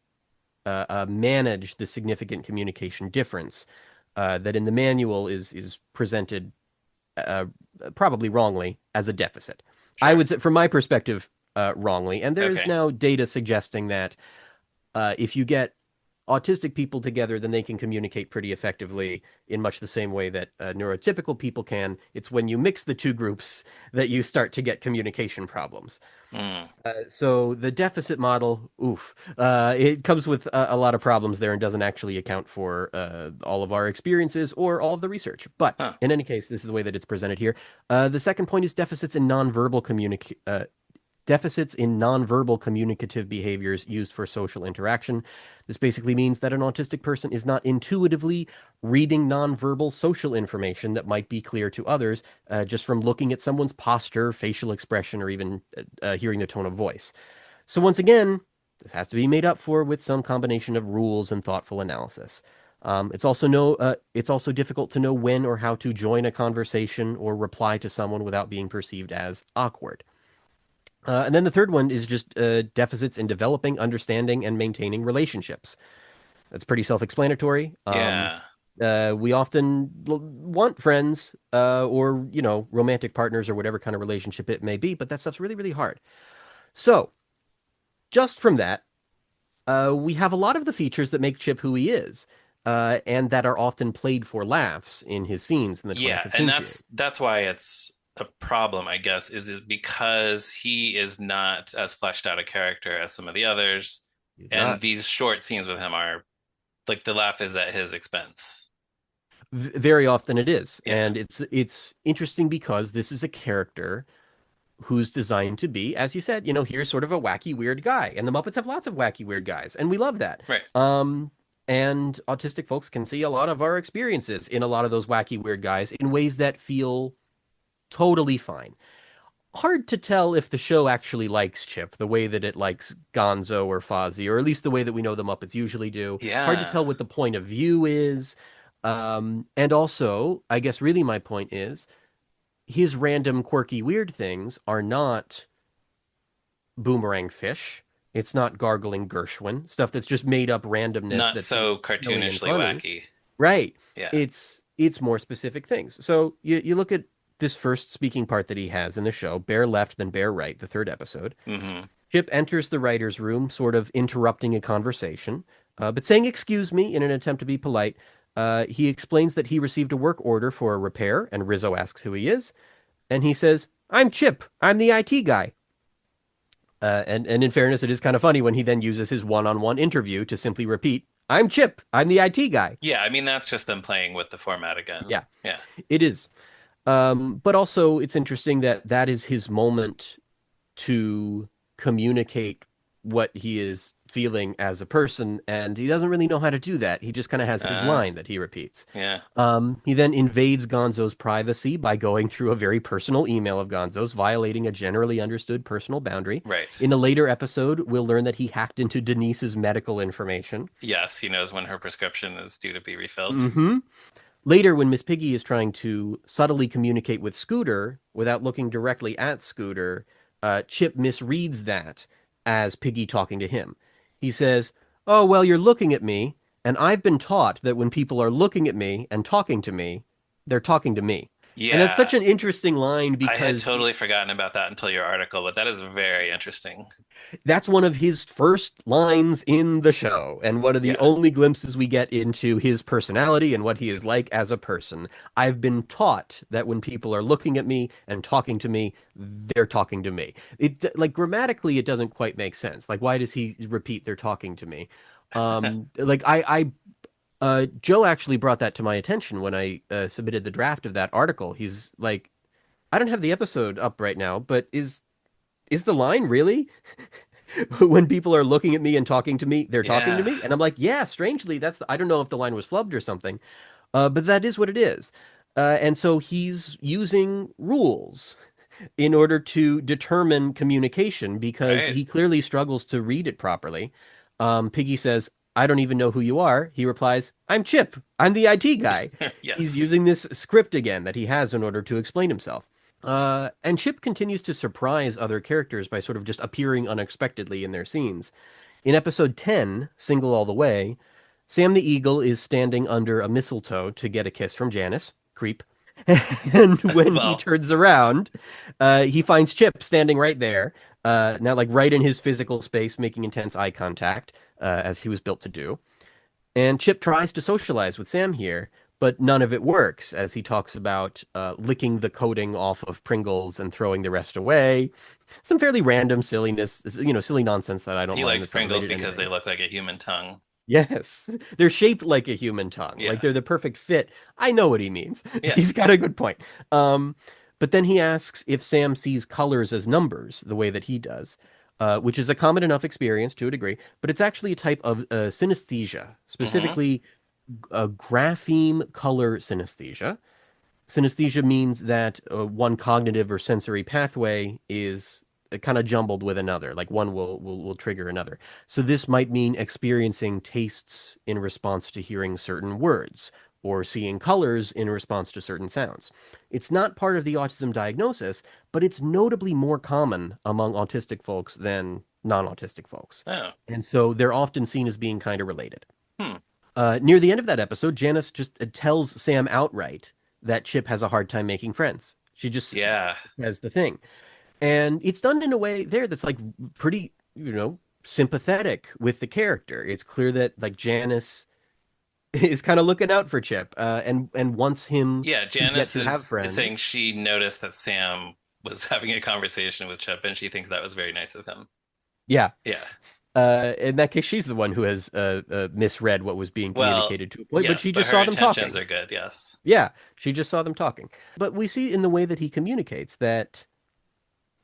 manage the significant communication difference that in the manual is presented uh, probably wrongly as a deficit. I Sure. would say, from my perspective, wrongly. And there is Okay. now data suggesting that if you get autistic people together, then they can communicate pretty effectively in much the same way that neurotypical people can. It's when you mix the two groups that you start to get communication problems. Mm. So the deficit model, oof, it comes with a lot of problems there and doesn't actually account for all of our experiences or all of the research. But Huh. in any case, this is the way that it's presented here. The second point is deficits in nonverbal communicative behaviors used for social interaction. This basically means that an autistic person is not intuitively reading nonverbal social information that might be clear to others just from looking at someone's posture, facial expression, or even hearing the tone of voice. So, once again, this has to be made up for with some combination of rules and thoughtful analysis. It's also difficult to know when or how to join a conversation or reply to someone without being perceived as awkward. And then the third one is just deficits in developing, understanding, and maintaining relationships. That's pretty self-explanatory. Yeah. We often want friends or, romantic partners or whatever kind of relationship it may be, but that stuff's really, really hard. So, just from that, we have a lot of the features that make Chip who he is, and that are often played for laughs in his scenes in the Yeah, and 2015 series. that's why it's a problem, I guess, is because he is not as fleshed out a character as some of the others, He's and not. these short scenes with him are like the laugh is at his expense. Very often it is, Yeah. and it's interesting because this is a character who's designed to be, as you said, here's sort of a wacky, weird guy. And the Muppets have lots of wacky, weird guys, and we love that. Right. And autistic folks can see a lot of our experiences in a lot of those wacky, weird guys in ways that feel totally fine. Hard to tell if the show actually likes Chip the way that it likes Gonzo or Fozzie, or at least the way that we know the Muppets usually do. Hard to Yeah. tell what the point of view is. And also, I guess really my point is his random, quirky, weird things are not boomerang fish. It's not gargling Gershwin, stuff that's just made up randomness Not that's sort of so silly and cartoonishly funny. wacky. Right. Yeah. It's more specific things. So you look at this first speaking part that he has in the show, Bear Left, then Bear Right, the third episode. Hmm. Chip enters the writer's room, sort of interrupting a conversation, but saying excuse me in an attempt to be polite. He explains that he received a work order for a repair, and Rizzo asks who he is. And he says, I'm Chip. I'm the IT guy. And in fairness, it is kind of funny when he then uses his one-on-one interview to simply repeat, I'm Chip. I'm the IT guy. Yeah, I mean that's just them playing with the format again. Yeah, Yeah. it is. But also, it's interesting that that is his moment to communicate what he is feeling as a person, and he doesn't really know how to do that. He just kind of has his Uh, line that he repeats. yeah. He then invades Gonzo's privacy by going through a very personal email of Gonzo's, violating a generally understood personal boundary. Right. In a later episode, we'll learn that he hacked into Denise's medical information. Yes, he knows when her prescription is due to be refilled. Hmm. Later, when Miss Piggy is trying to subtly communicate with Scooter without looking directly at Scooter, Chip misreads that as Piggy talking to him. He says, oh, well, you're looking at me, and I've been taught that when people are looking at me and talking to me, they're talking to me. And that's such Yeah, an interesting line I had because totally forgotten about that until your article, but that is very interesting. that's one of his first lines in the show, and one of the Yeah. only glimpses we get into his personality and what he is like as a person. I've been taught that when people are looking at me and talking to me, they're talking to me. It like grammatically, it doesn't quite make sense. Like, why does he repeat they're talking to me? Joe actually brought that to my attention when I submitted the draft of that article. He's like, I don't have the episode up right now, but is the line really? When people are looking at me and talking to me, they're talking to Yeah. me. And I'm like, yeah, strangely, I don't know if the line was flubbed or something, but that is what it is. And so he's using rules in order to determine communication because Right. he clearly struggles to read it properly. Piggy says, I don't even know who you are. He replies, I'm Chip. I'm the IT guy. He's Yes. using this script again that he has in order to explain himself. And Chip continues to surprise other characters by sort of just appearing unexpectedly in their scenes. In episode 10, Single All the Way, Sam the Eagle is standing under a mistletoe to get a kiss from Janice. Creep. And when he Well, turns around, he finds Chip standing right there, now like right in his physical space, making intense eye contact, as he was built to do. And Chip tries to socialize with Sam here, but none of it works as he talks about licking the coating off of Pringles and throwing the rest away. Some fairly random silliness, silly nonsense that I don't he mind. likes That's not Pringles related to because they anything. look like a human tongue. Yes, they're shaped like a human tongue. Like Yeah. they're the perfect fit. I know what he means. Yeah. He's got a good point. Um, but then he asks if Sam sees colors as numbers the way that he does, which is a common enough experience to a degree, but it's actually a type of synesthesia, Mm-hmm. specifically a grapheme color synesthesia. Synesthesia means that one cognitive or sensory pathway is kind of jumbled with another, like one will trigger another. So this might mean experiencing tastes in response to hearing certain words or seeing colors in response to certain sounds. It's not part of the autism diagnosis, but it's notably more common among autistic folks than non-autistic folks. Oh. And so they're often seen as being kind of related. Hmm. Near the end of that episode, Janice just tells Sam outright that Chip has a hard time making friends. She just Yeah. has the thing. And it's done in a way there that's like pretty, sympathetic with the character. It's clear that like Janice is kind of looking out for Chip, and wants him Yeah. to get Janice to have is saying friends. she noticed that Sam was having a conversation with Chip and she thinks that was very nice of him. Yeah. Yeah. In that case, she's the one who has misread what was being Well, communicated to a point, but yes, she but just her saw them intentions talking. are good. Yes. Yeah, she just saw them talking. But we see in the way that he communicates that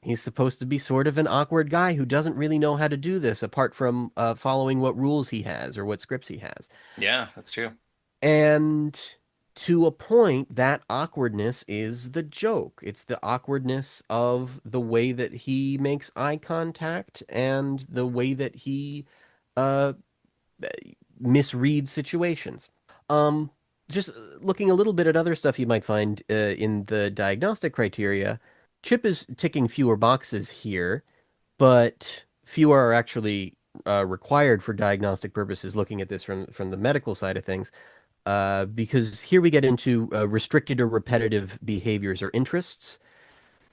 he's supposed to be sort of an awkward guy who doesn't really know how to do this apart from following what rules he has or what scripts he has. Yeah, that's true. And to a point, that awkwardness is the joke. It's the awkwardness of the way that he makes eye contact and the way that he uh, misreads situations. Um, just looking a little bit at other stuff you might find in the diagnostic criteria, Chip is ticking fewer boxes here, but fewer are actually required for diagnostic purposes. Looking at this from the medical side of things, because here we get into restricted or repetitive behaviors or interests,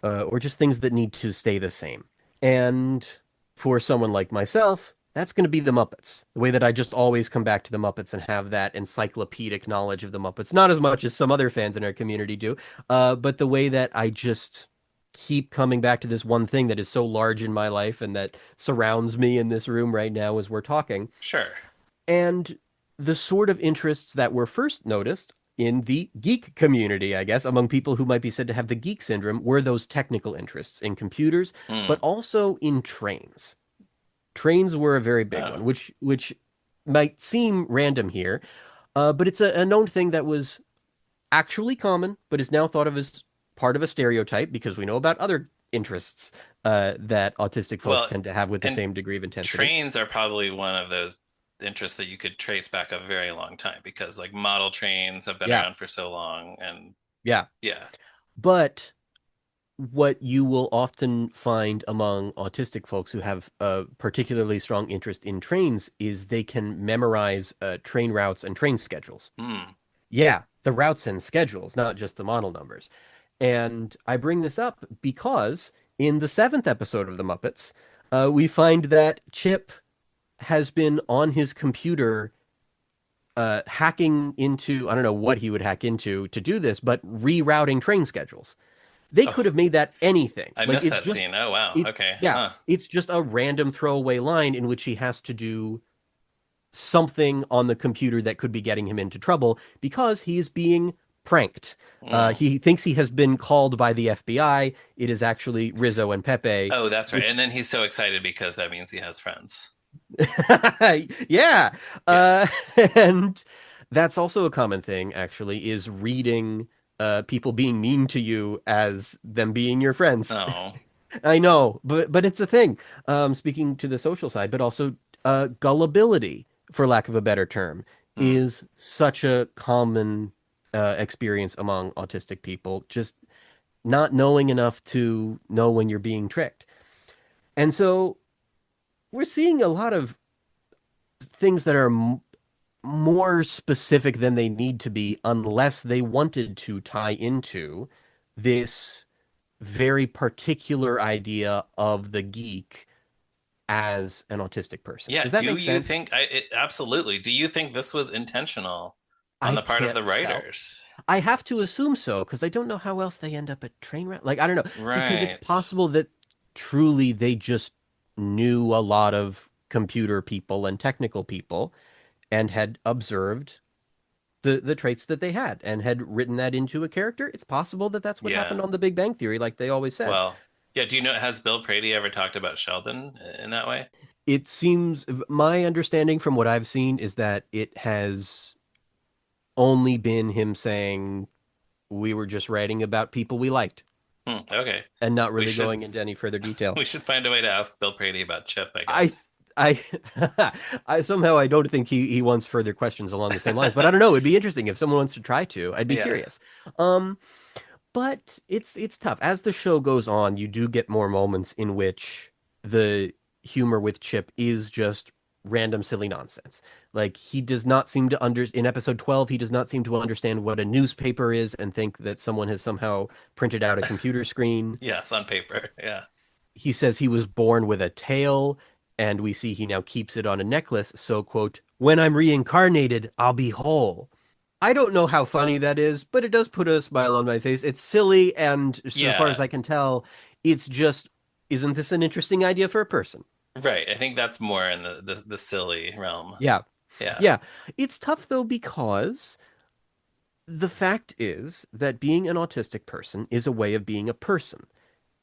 or just things that need to stay the same. And for someone like myself, that's going to be the Muppets. The way that I just always come back to the Muppets and have that encyclopedic knowledge of the Muppets, not as much as some other fans in our community do, but the way that I just keep coming back to this one thing that is so large in my life and that surrounds me in this room right now as we're talking. Sure. And the sort of interests that were first noticed in the geek community, I guess, among people who might be said to have the geek syndrome, were those technical interests in computers, but Hmm. also in trains. Trains were a very big Oh. one, which might seem random here, but it's a known thing that was actually common, but is now thought of as part of a stereotype because we know about other interests that autistic folks Well, tend to have with the and same degree of intensity. trains are probably one of those interests that you could trace back a very long time because like model trains have been Yeah, around for so long and yeah. yeah. But what you will often find among autistic folks who have a particularly strong interest in trains is they can memorize train routes and train schedules. Hmm. Yeah, the routes and schedules, not just the model numbers. And I bring this up because in the seventh episode of The Muppets, we find that Chip has been on his computer hacking into, I don't know what he would hack into to do this, but rerouting train schedules. They Oh, could have made that anything. I Like missed that scene. Oh wow. it's Okay. yeah, Huh. it's just a random throwaway line in which he has to do something on the computer that could be getting him into trouble because he's being pranked. Hmm. He thinks he has been called by the FBI. It is actually Rizzo and Pepe, Oh, that's right. And which then he's so excited because that means he has friends. yeah. Yeah. Uh, and that's also a common thing, actually, is reading people being mean to you as them being your friends. Oh. I know, but it's a thing. Speaking to the social side, but also gullibility, for lack of a better term, Hmm. is such a common experience among autistic people. Just not knowing enough to know when you're being tricked. And so we're seeing a lot of things that are more specific than they need to be unless they wanted to tie into this very particular idea of the geek as an autistic person. Yeah, Does that do make you sense? think absolutely. Do you think this was intentional on I the part of can't the tell. writers? I have to assume so because I don't know how else they end up at train wreck. Like, I don't know, because it's Right. possible that truly they just knew a lot of computer people and technical people and had observed the traits that they had and had written that into a character. It's possible that that's what Yeah. happened on The Big Bang Theory, like they always said. Well, yeah, do you know, has Bill Prady ever talked about Sheldon in that way? It seems my understanding from what I've seen is that it has only been him saying we were just writing about people we liked Okay. and not We really should going into any further detail. we should find a way to ask Bill Prady about Chip, I I guess. I I somehow I don't think he wants further questions along the same lines, but I don't know. It'd be interesting if someone wants to try to. I'd be Yeah. curious. Um, but it's tough. As the show goes on, you do get more moments in which the humor with Chip is just random silly nonsense. Like he does not seem to in episode 12, he does not seem to understand what a newspaper is and think that someone has somehow printed out a computer screen. Yes, on paper. Yeah. He says he was born with a tail, and we see he now keeps it on a necklace. So, quote, when I'm reincarnated, I'll be whole. I don't know how funny that is, but it does put a smile on my face. It's silly, and so far as Yeah. I can tell, it's just, isn't this an interesting idea for a person? Right. I think that's more in the silly realm. Yeah. Yeah. Yeah. It's tough, though, because the fact is that being an autistic person is a way of being a person.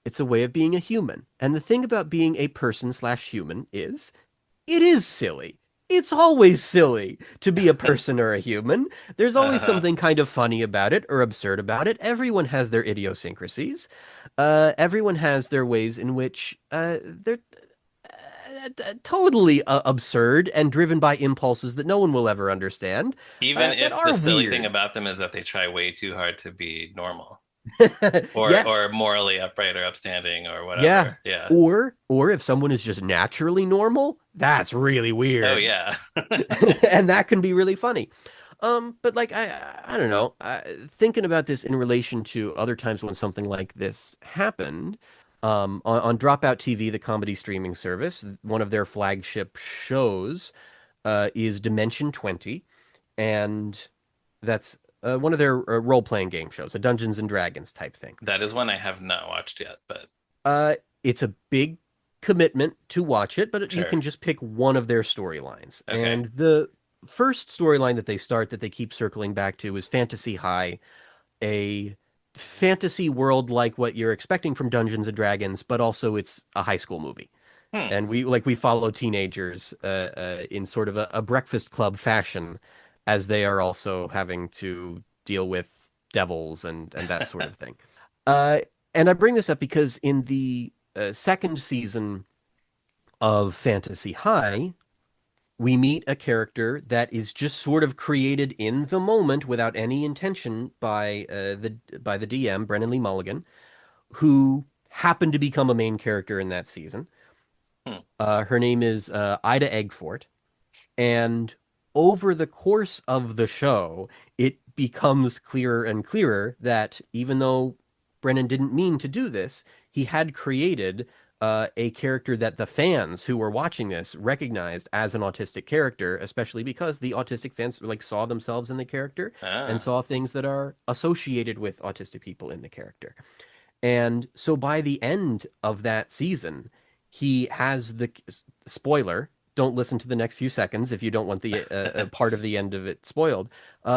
It's a way of being a human. And the thing about being a person slash human is it is silly. It's always silly to be a person or a human. There's always Uh-huh. something kind of funny about it or absurd about it. Everyone has their idiosyncrasies. Everyone has their ways in which they're totally absurd and driven by impulses that no one will ever understand, Even that if the are silly thing weird. about them is that they try way too hard to be normal or Yes. morally upright or upstanding or Yeah. whatever. Yeah. Or if someone is just naturally normal, that's really Oh weird. yeah. And that can be really funny. But like I don't know. Thinking about this in relation to other times when something like this happened, on Dropout TV, the comedy streaming service, one of their flagship shows is Dimension 20, and that's one of their role-playing game shows, a Dungeons and Dragons type thing. That is one I have not watched yet, but It's a big commitment to watch it, but you sure. can just pick one of their storylines. Okay. And the first storyline that they start that they keep circling back to is Fantasy High, a fantasy world like what you're expecting from Dungeons and Dragons, but also it's a high school movie. Hmm. And we follow teenagers in sort of a Breakfast Club fashion as they are also having to deal with devils and that sort of thing. Uh, and I bring this up because in the second season of Fantasy High, we meet a character that is just sort of created in the moment without any intention by the DM, Brennan Lee Mulligan, who happened to become a main character in that season. Hmm. Her name is Ida Eggfort, and over the course of the show, it becomes clearer and clearer that even though Brennan didn't mean to do this, he had created a character that the fans who were watching this recognized as an autistic character, especially because the autistic fans like saw themselves in the character and Ah. saw things that are associated with autistic people in the character. And so by the end of that season, he has the spoiler. Don't listen to the next few seconds if you don't want the part of the end of it spoiled.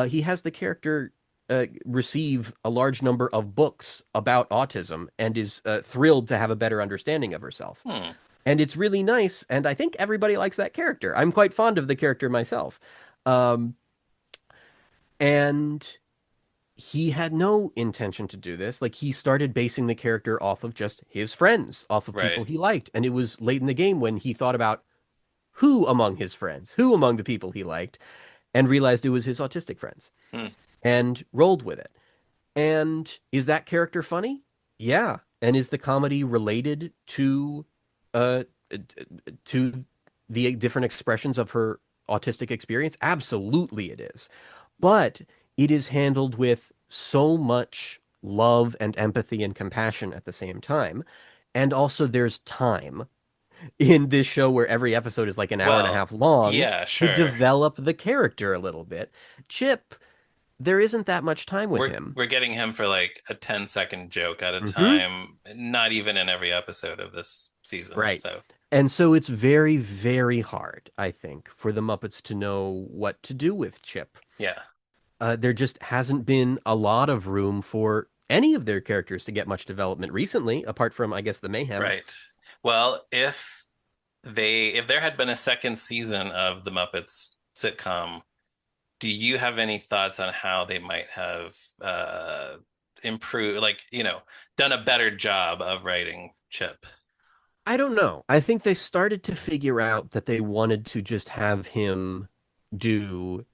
He has the character receive a large number of books about autism and is thrilled to have a better understanding of herself. Hmm. And it's really nice. And I think everybody likes that character. I'm quite fond of the character myself. Um, and he had no intention to do this. Like he started basing the character off of just his friends, off of people Right. he liked. And it was late in the game when he thought about who among his friends, who among the people he liked, and realized it was his autistic friends Hmm. and rolled with it. And is that character funny? Yeah. And is the comedy related uh to the different expressions of her autistic experience? Absolutely it is. But it is handled with so much love and empathy and compassion at the same time. And also there's time in this show where every episode is like an hour and a Well, half long yeah, to sure. develop the character a little bit. Chip, there isn't that much time with him. We're getting him for like a 10-second joke at a Hmm. time, not even in every episode of this season. Right. So, And so it's very, very hard, I think, for the Muppets to know what to do with Chip. yeah, There just hasn't been a lot of room for any of their characters to get much development recently, apart from, I guess, the Mayhem. right. Well, if there had been a second season of the Muppets sitcom, do you have any thoughts on how they might have improved, like, done a better job of writing Chip? I don't know. I think they started to figure out that they wanted to just have him do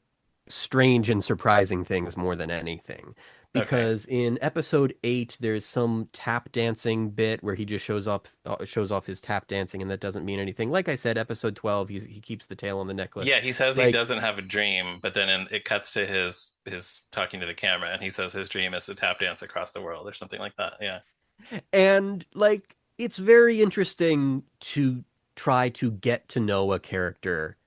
strange and surprising things more than anything. Okay. Because in episode 8, there's some tap dancing bit where he just shows off his tap dancing, and that doesn't mean anything. Like I said, episode 12, he keeps the tail on the necklace. Yeah, he says he Like, doesn't have a dream, but then it cuts to his talking to the camera, and he says his dream is to tap dance across the world or something like that. Yeah. and like it's very interesting to try to get to know a character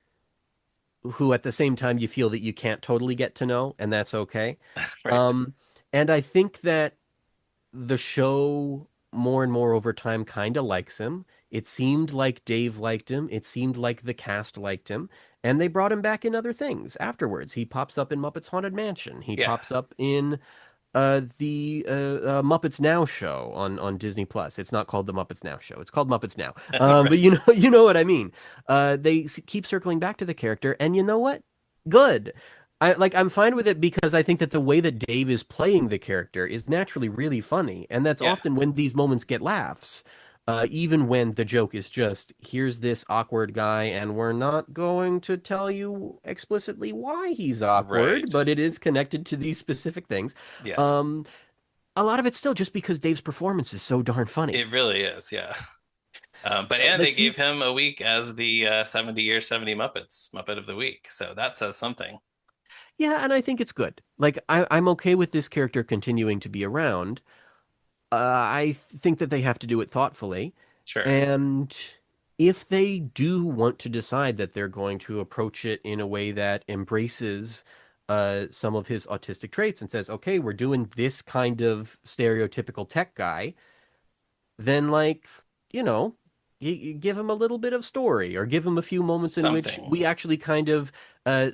who at the same time you feel that you can't totally get to know, and that's okay. Right. Um, and I think that the show more and more over time kind of likes him. It seemed like Dave liked him. It seemed like the cast liked him. And they brought him back in other things afterwards. He pops up in Muppets Haunted Mansion. He Yeah. pops up in the Muppets Now show on Disney Plus. It's not called the Muppets Now show. It's called Muppets Now. But Right. you know what I mean. Keep circling back to the character, and you know what? Good. I'm fine with it because I think that the way that Dave is playing the character is naturally really funny, and that's Yeah. often when these moments get laughs. Even when the joke is just, here's this awkward guy, and we're not going to tell you explicitly why he's awkward, Right. but it is connected to these specific things. Yeah. Um, a lot of it's still just because Dave's performance is so darn funny. It really is. Yeah. But and Like they gave he, him a week as the 70 70 Muppets Muppet of the Week, so that says something. yeah, and I think it's good. I'm okay with this character continuing to be around. Think that they have to do it thoughtfully. Sure. And if they do want to decide that they're going to approach it in a way that embraces some of his autistic traits and says, okay, we're doing this kind of stereotypical tech guy, then you know, you give him a little bit of story or give him a few moments in which Something. we actually kind of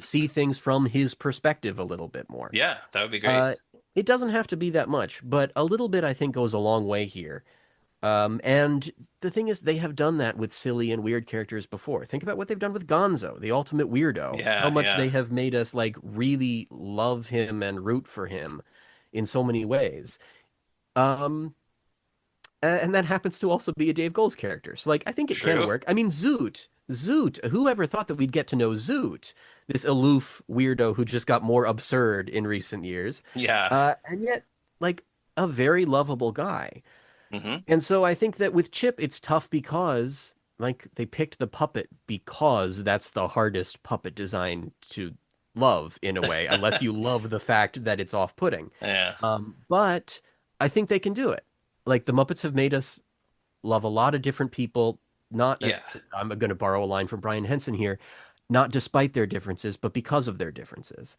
see things from his perspective a little bit more. Yeah, that would be great. Uh, it doesn't have to be that much, but a little bit I think goes a long way here. And the thing is, they have done that with silly and weird characters before. Think about what they've done with Gonzo, the ultimate weirdo. How Yeah, much yeah. they have made us really love him and root for him in so many ways. Um, and that happens to also be a Dave Goelz character. So I think it can True. work. I mean, Zoot. Whoever thought that we'd get to know Zoot, this aloof weirdo who just got more absurd in recent years, Yeah. and yet like a very lovable guy. Hmm. And so I think that with Chip, it's tough because they picked the puppet because that's the hardest puppet design to love in a way, unless you love the fact that it's off-putting. Yeah. But I think they can do it. Like the Muppets have made us love a lot of different people. Not, Yeah. I'm going to borrow a line from Brian Henson here, not despite their differences, but because of their differences.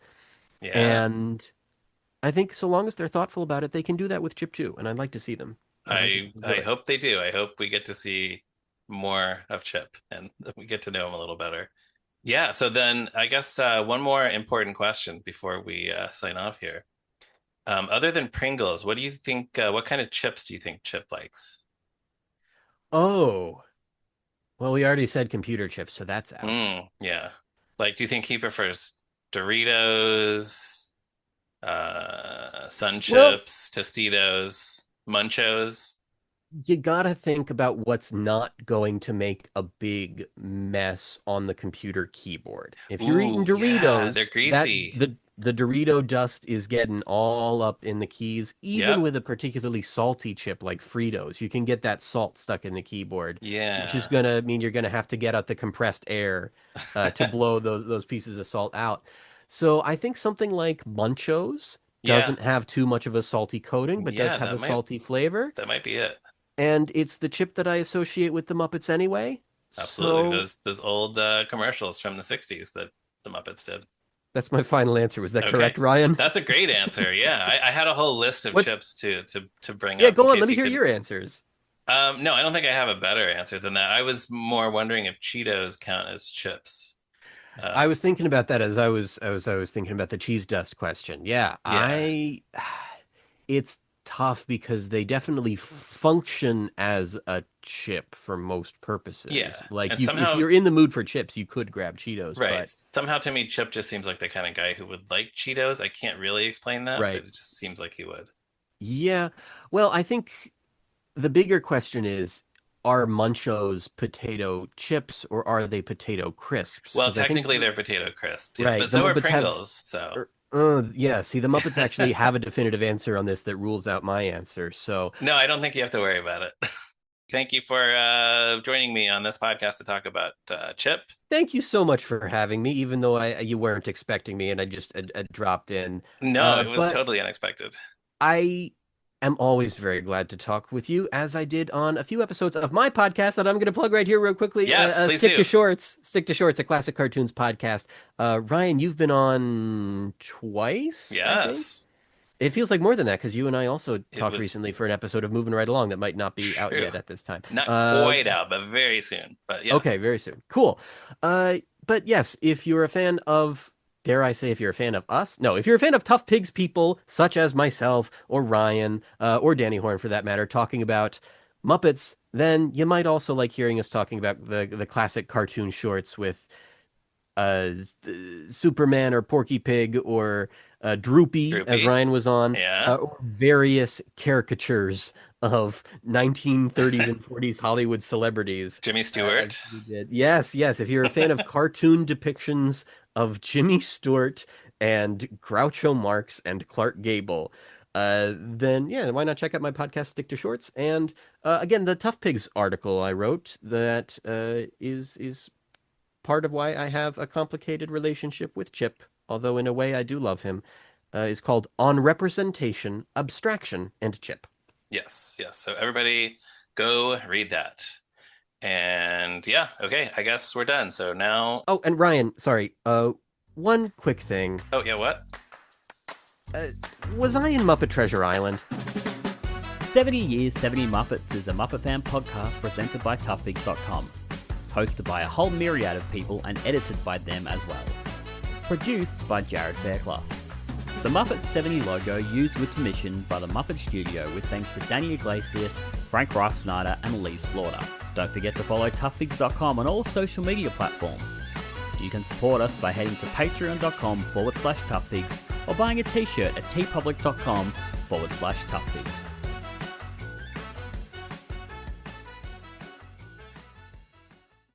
Yeah. And I think so long as they're thoughtful about it, they can do that with Chip too. And I'd like to see them. I'd like to see them do I it. hope they do. I hope we get to see more of Chip and we get to know him a little better. Yeah, so then I guess one more important question before we sign off here. Other than Pringles, what do you think? What kind of chips do you think Chip likes? Oh, well, we already said computer chips, so that's out. Yeah. Like, do you think he prefers Doritos, Sun Well, Chips, Tostitos, Munchos? you gotta think about what's not going to make a big mess on the computer keyboard. If you're eating Ooh, yeah, they're Doritos, greasy. The Dorito dust is getting all up in the keys, even Yep. with a particularly salty chip like Fritos. You can get that salt stuck in the keyboard, which is Yeah. gonna mean you're gonna have to get out the compressed air to blow those pieces of salt out. So I think something like Munchos Yeah. doesn't have too much of a salty coating, but does Yeah, have a salty flavor. that might be it. And it's the chip that I associate with the Muppets anyway. Absolutely. So Those old commercials from the 60s that the Muppets did. that's my final answer. Was that Okay. correct, Ryan? That's a great answer. Yeah. I had a whole list of What? chips to bring Yeah, up in go on. Let case me you hear could. your answers. No, I don't think I have a better answer than that. I was more wondering if Cheetos count as chips. I Um, was thinking about that as I was thinking about the cheese dust question. Yeah, yeah. it's tough because they definitely function as a chip for most Yeah. purposes. Like And if somehow, you're in the mood for chips, you could grab Cheetos, right. but Somehow to me, Chip just seems like the kind of guy who would like Cheetos. I can't really explain that, but right. it just seems like he would. Yeah. Well, I think the bigger question is, are Munchos potato chips or are they potato crisps? Well, Because I think technically they're potato crisps, yes, right, but the so are Muppets have Pringles. So yeah, see, the Muppets actually have a definitive answer on this that rules out my answer. So no, I don't think you have to worry about it. Thank you for joining me on this podcast to talk about Chip. thank you so much for having me, even though you weren't expecting me and I just dropped in. No, it was But totally unexpected. I am always very glad to talk with you, as I did on a few episodes of my podcast that I'm going to plug right here, real quickly. Yes, please Stick to do. Shorts, Stick to Shorts, a classic cartoons podcast. Ryan, you've been on twice, I think. Yes, It feels like more than that because you and I also it talked was recently for an episode of Moving Right Along that might not be out true. yet at this time. Not quite out, but very soon. But Okay, yes. very soon. Cool. But yes, if you're a fan of, dare I say, if you're a fan of us? No, if you're a fan of Tough Pigs people, such as myself or Ryan, or Danny Horn for that matter, talking about Muppets, then you might also like hearing us talking about the classic cartoon shorts with Superman or Porky Pig or Droopy, as Droopy. Ryan was on, Yeah. or various caricatures of 1930s and 40s Hollywood celebrities. Jimmy As Stewart. we did. Yes, yes. If you're a fan of cartoon depictions of Jimmy Stewart and Groucho Marx and Clark Gable, then yeah, why not check out my podcast, Stick to Shorts? And again, the Tough Pigs article I wrote that is part of why I have a complicated relationship with Chip, although in a way I do love him, is called On Representation, Abstraction, and Chip. Yes, yes. So everybody go read that. And yeah, okay, I guess we're done. So now, Oh, and Ryan, sorry, one quick thing. oh yeah, what? Uh, was I in Muppet Treasure Island? 70 Years, 70 Muppets is a Muppet Fan podcast presented by toughpigs.com. Hosted by a whole myriad of people and edited by them as well. Produced by Jared Fairclough. The Muppets 70 logo used with permission by the Muppet Studio with thanks to Danny Iglesias, Frank Reich Snyder and Lee Slaughter. Don't forget to follow toughpigs.com on all social media platforms. You can support us by heading to patreon.com/toughpigs or buying a t-shirt at tpublic.com/toughpigs.